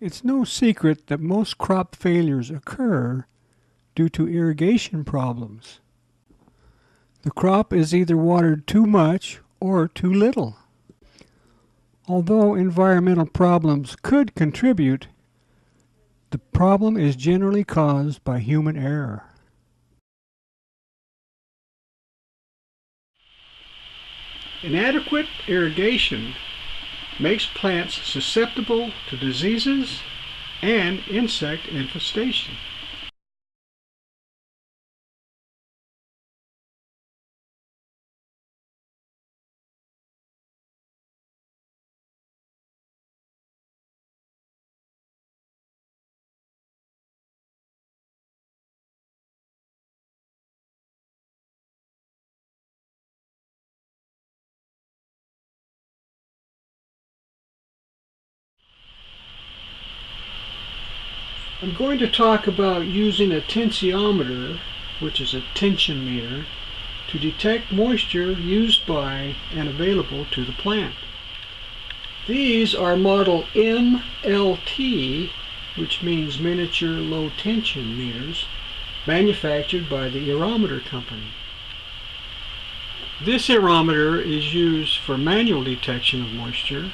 It's no secret that most crop failures occur due to irrigation problems. The crop is either watered too much or too little. Although environmental problems could contribute, the problem is generally caused by human error. Inadequate irrigation makes plants susceptible to diseases and insect infestation. I'm going to talk about using a tensiometer, which is a tension meter, to detect moisture used by and available to the plant. These are model MLT, which means miniature low tension meters, manufactured by the Irrometer company. This Irrometer is used for manual detection of moisture,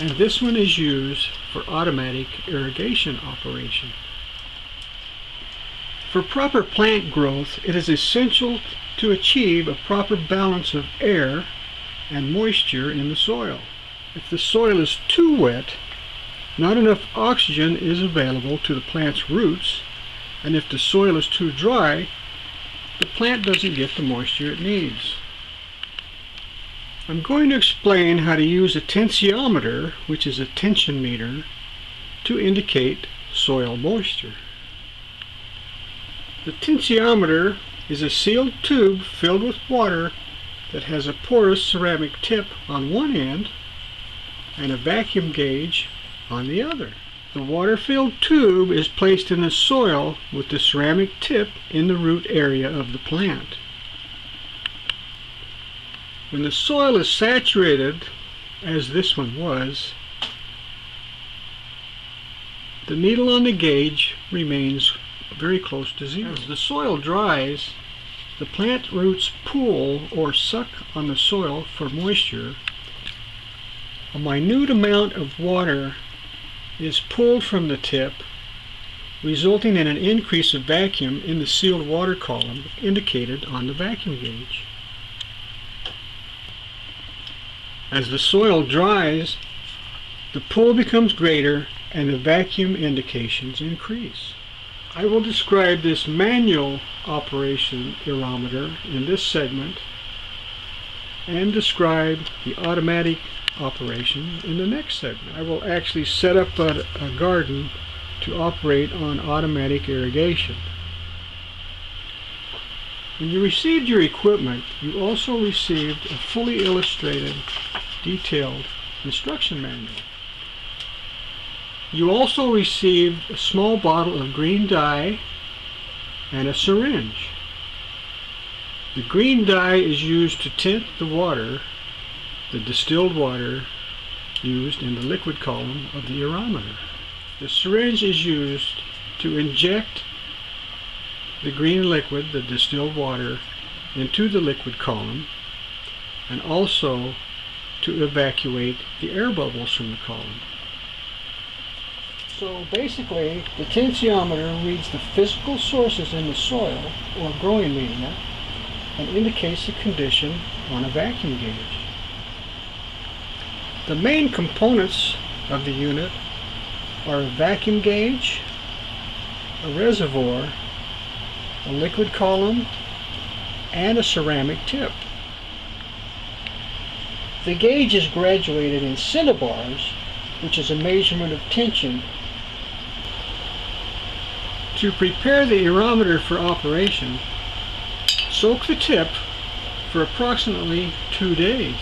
and this one is used for automatic irrigation operation. For proper plant growth, it is essential to achieve a proper balance of air and moisture in the soil. If the soil is too wet, not enough oxygen is available to the plant's roots, and if the soil is too dry, the plant doesn't get the moisture it needs. I'm going to explain how to use a tensiometer, which is a tension meter, to indicate soil moisture. The tensiometer is a sealed tube filled with water that has a porous ceramic tip on one end and a vacuum gauge on the other. The water-filled tube is placed in the soil with the ceramic tip in the root area of the plant. When the soil is saturated, as this one was, the needle on the gauge remains very close to zero. As the soil dries, the plant roots pull or suck on the soil for moisture. A minute amount of water is pulled from the tip, resulting in an increase of vacuum in the sealed water column indicated on the vacuum gauge. As the soil dries, the pull becomes greater and the vacuum indications increase. I will describe this manual operation Irrometer in this segment and describe the automatic operation in the next segment. I will actually set up a garden to operate on automatic irrigation. When you received your equipment, you also received a fully illustrated, detailed instruction manual. You also received a small bottle of green dye and a syringe. The green dye is used to tint the water, the distilled water used in the liquid column of the Irrometer. The syringe is used to inject the green liquid, the distilled water, into the liquid column, and also to evacuate the air bubbles from the column. So basically, the tensiometer reads the physical sources in the soil or growing media and indicates the condition on a vacuum gauge. The main components of the unit are a vacuum gauge, a reservoir, a liquid column, and a ceramic tip. The gauge is graduated in centibars, which is a measurement of tension. To prepare the Irrometer for operation, soak the tip for approximately 2 days.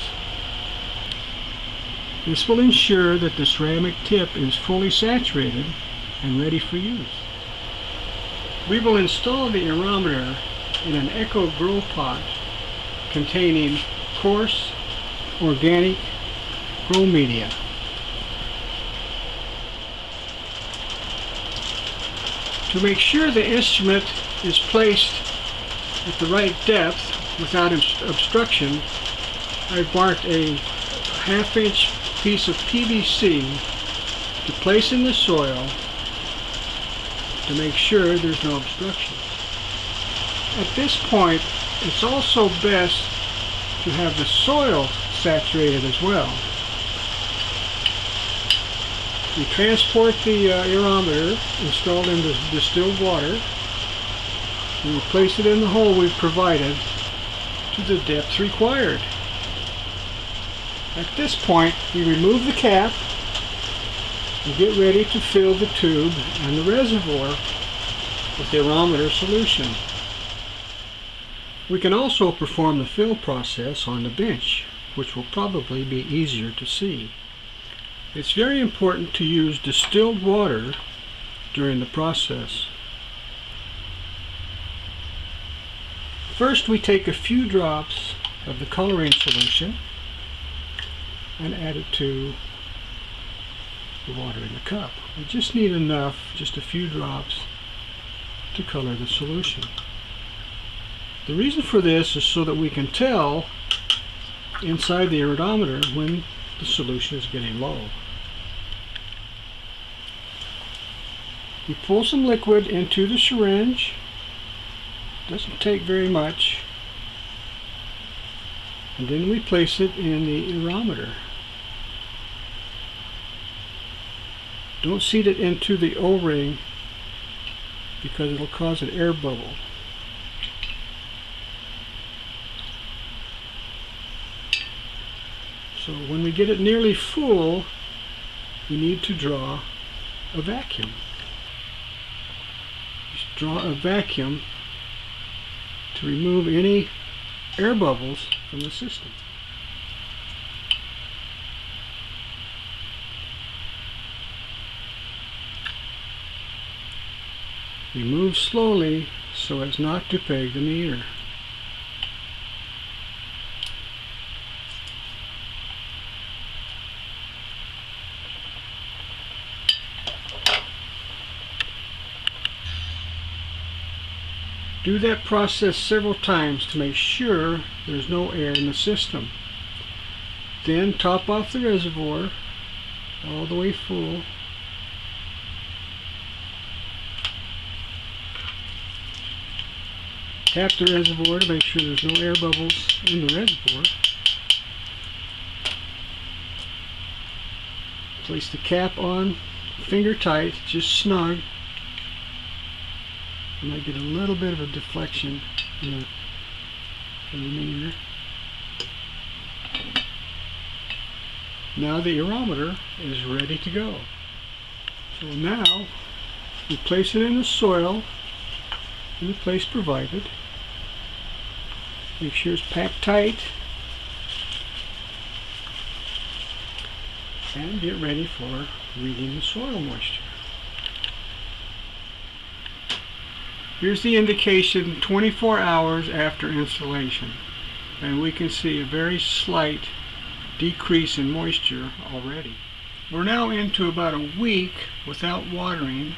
This will ensure that the ceramic tip is fully saturated and ready for use. We will install the Irrometer in an echo grow pot containing coarse organic grow media. To make sure the instrument is placed at the right depth without obstruction, I've marked a half-inch piece of PVC to place in the soil to make sure there's no obstruction. At this point, it's also best to have the soil saturated as well. We transport the irrometer installed in the distilled water, and we place it in the hole we've provided to the depth required. At this point, we remove the cap and get ready to fill the tube and the reservoir with the Irrometer solution. We can also perform the fill process on the bench, which will probably be easier to see. It's very important to use distilled water during the process. First, we take a few drops of the coloring solution and add it to the water in the cup. We just need enough, just a few drops, to color the solution. The reason for this is so that we can tell inside the iridometer when the solution is getting low. We pull some liquid into the syringe. Doesn't take very much. And then we place it in the irrometer. Don't seat it into the O-ring because it'll cause an air bubble. So when we get it nearly full, we need to draw a vacuum. Just draw a vacuum to remove any air bubbles from the system. We move slowly so as not to peg the meter. Do that process several times to make sure there's no air in the system. Then top off the reservoir all the way full. Tap the reservoir to make sure there's no air bubbles in the reservoir. Place the cap on, finger tight, just snug. You might get a little bit of a deflection in the meter. Now the irrometer is ready to go. So now we place it in the soil in the place provided. Make sure it's packed tight and get ready for reading the soil moisture. Here's the indication 24 hours after installation, and we can see a very slight decrease in moisture already. We're now into about a week without watering,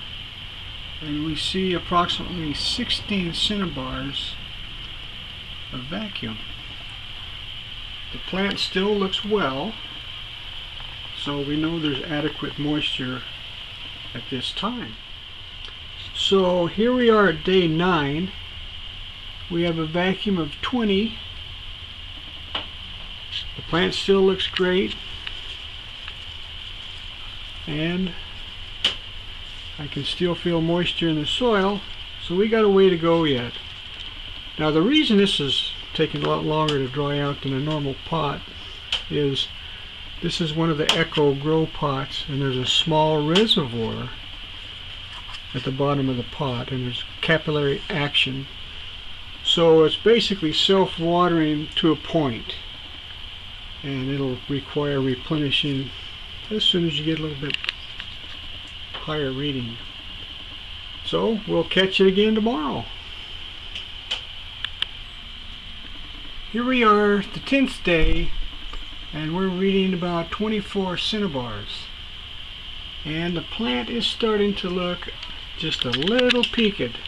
and we see approximately 16 centibars of vacuum. The plant still looks well, so we know there's adequate moisture at this time. So here we are at day 9. We have a vacuum of 20. The plant still looks great, and I can still feel moisture in the soil, so we got a way to go yet. Now the reason this is taking a lot longer to dry out than a normal pot is this is one of the Echo grow pots, and there's a small reservoir at the bottom of the pot, and there's capillary action. So it's basically self-watering to a point, and it'll require replenishing as soon as you get a little bit higher reading. So we'll catch it again tomorrow. Here we are, the 10th day, and we're reading about 24 centibars. And the plant is starting to look just a little peaked.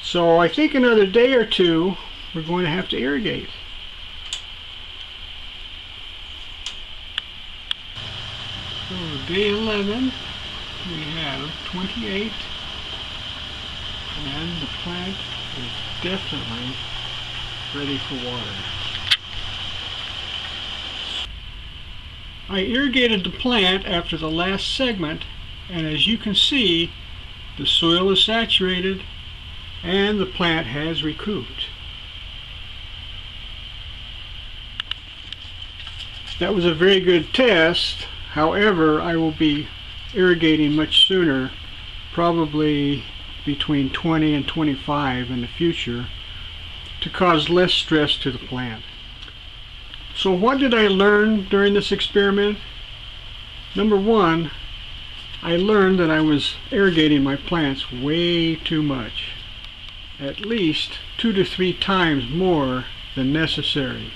So I think another day or two we're going to have to irrigate. So day 11 we have 28, and the plant is definitely ready for water. I irrigated the plant after the last segment, and as you can see, the soil is saturated and the plant has recouped. That was a very good test. However, I will be irrigating much sooner, probably between 20 and 25 in the future, to cause less stress to the plant. So what did I learn during this experiment? Number one, I learned that I was irrigating my plants way too much, at least 2 to 3 times more than necessary.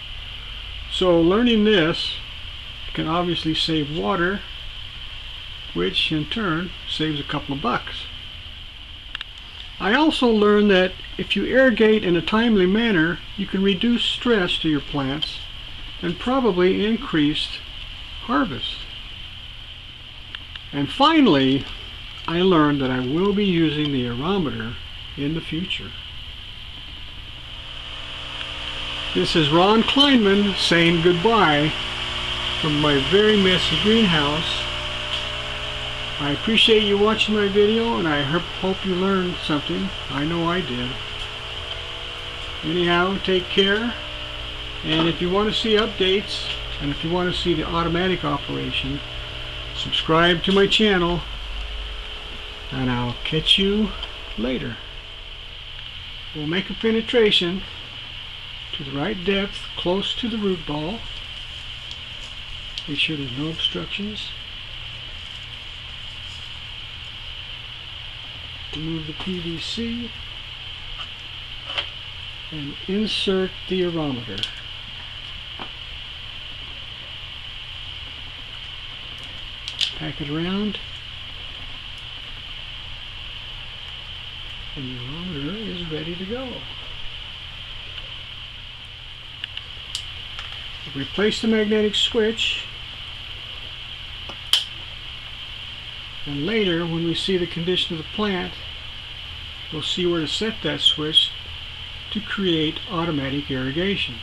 So learning this can obviously save water, which in turn saves a couple of bucks. I also learned that if you irrigate in a timely manner, you can reduce stress to your plants and probably increase harvest. And finally, I learned that I will be using the Irrometer in the future. This is Ron Kleinman saying goodbye from my very messy greenhouse. I appreciate you watching my video, and I hope you learned something. I know I did. Anyhow, take care. And if you want to see updates, and if you want to see the automatic operation, subscribe to my channel, and I'll catch you later. We'll make a penetration to the right depth, close to the root ball. Make sure there's no obstructions. Remove the PVC and insert the Irrometer. Pack it around, and the Irrometer is ready to go. Replace the magnetic switch, and later when we see the condition of the plant, we'll see where to set that switch to create automatic irrigation.